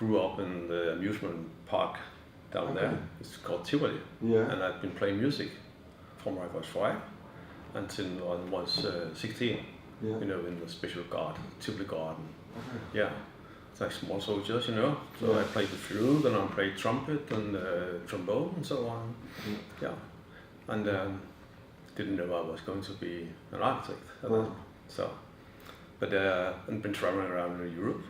grew up in the amusement park down there. It's called Tivoli. Yeah. And I've been playing music from I was 5 until I was 16. Yeah. You know, in the special garden, Tivoli garden. Okay. Yeah. It's like small soldiers, you know. So I played the flute and I played trumpet and trombone and so on. Yeah. And didn't know I was going to be an architect. So, but I've been traveling around in Europe.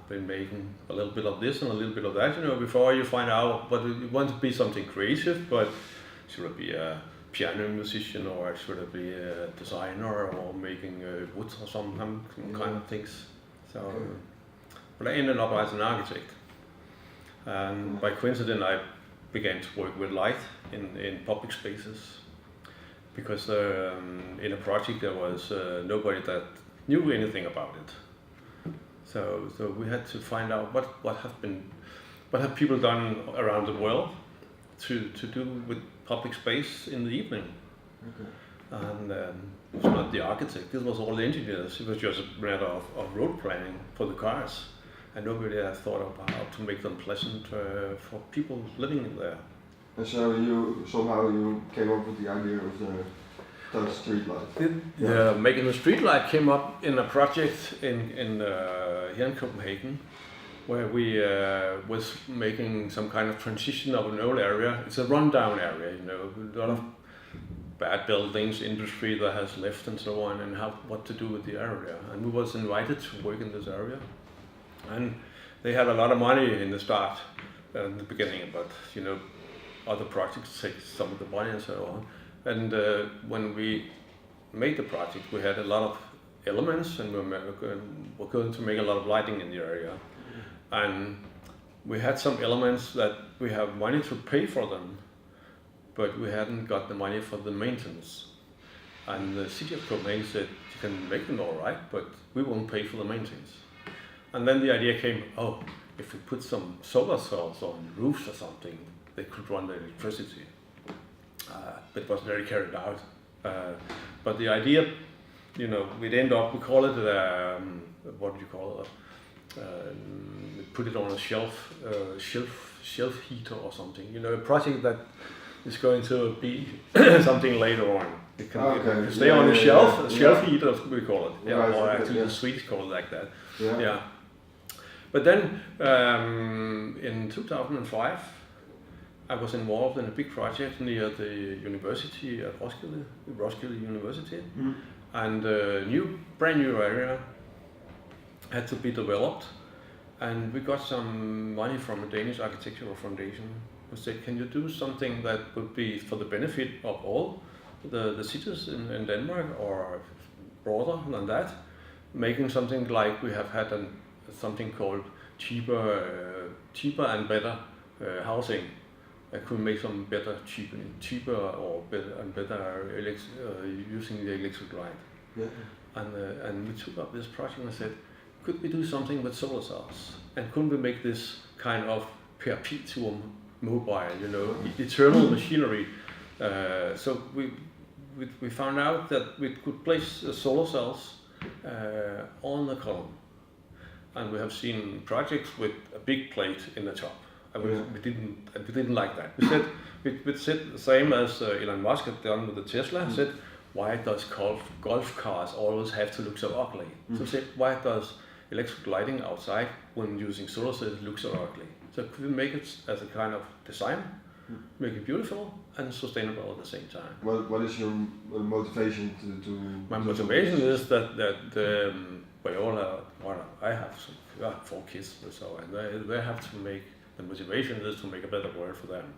Been making a little bit of this and a little bit of that, you know, before you find out what you want to be something creative, but should it be a piano musician or should it be a designer or making wood or some kind of things. So, but I ended up as an architect. And by coincidence, I began to work with light in public spaces because in a project there was nobody that knew anything about it. So we had to find out what have people done around the world to do with public space in the evening. Okay. And it was not the architect, this was all the engineers. It was just a matter of road planning for the cars. And nobody had thought about how to make them pleasant for people living in there. And so somehow you came up with the idea of the Touche Streetlight. Making the streetlight came up in a project in here in Copenhagen, where we was making some kind of transition of an old area. It's a rundown area, you know, a lot of bad buildings, industry that has left and so on, and what to do with the area. And we was invited to work in this area, and they had a lot of money in the start, in the beginning, but you know, other projects take some of the money and so on. And when we made the project, we had a lot of elements and we were going to make a lot of lighting in the area. And we had some elements that we have money to pay for them, but we hadn't got the money for the maintenance. And the city of Copenhagen said, you can make them all right, but we won't pay for the maintenance. And then the idea came, if we put some solar cells on roofs or something, they could run the electricity. But it wasn't very carried out. But the idea, you know, we'd end up, we call it, what do you call it? We put it on a shelf heater or something. You know, a project that is going to be something later on. It can stay on a shelf, a shelf heater, we call it. Yeah, right, or actually the Swedes call it like that. Yeah. But then in 2005, I was involved in a big project near the university at Roskilde University, and a brand new area had to be developed, and we got some money from a Danish architectural foundation who said, can you do something that would be for the benefit of all the cities in Denmark, or broader than that, making something like we have had something called cheaper and better housing. I could make some cheaper or better using the electric light. Yeah. And we took up this project and said, could we do something with solar cells? And couldn't we make this kind of perpetuum mobile, you know, eternal machinery? So we found out that we could place solar cells on the column. And we have seen projects with a big plate in the top. We didn't like that. We said the same as Elon Musk had done with the Tesla. Said, why does golf cars always have to look so ugly? So said, why does electric lighting outside when using solar cells look so ugly? So could we make it as a kind of design, make it beautiful and sustainable at the same time? What is your motivation to My motivation is that we all I have 4 kids or so, and they have to make. The motivation is to make a better world for them,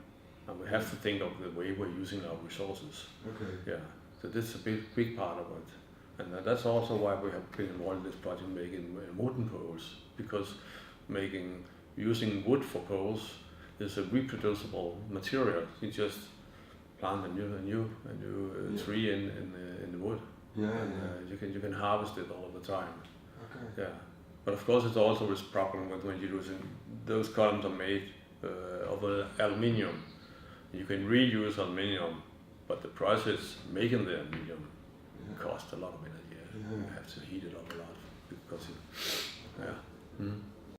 and we have to think of the way we're using our resources. Okay. Yeah. So this is a big part of it, and that's also why we have been involved in this project, making wooden poles, because using wood for poles is a reproducible material. You just plant a new tree in the wood, and you can harvest it all the time. Okay. Yeah. But of course, it's also this problem when you're using those columns are made of aluminium. You can reuse aluminium, but the process making the aluminium costs a lot of energy. You have to heat it up a lot because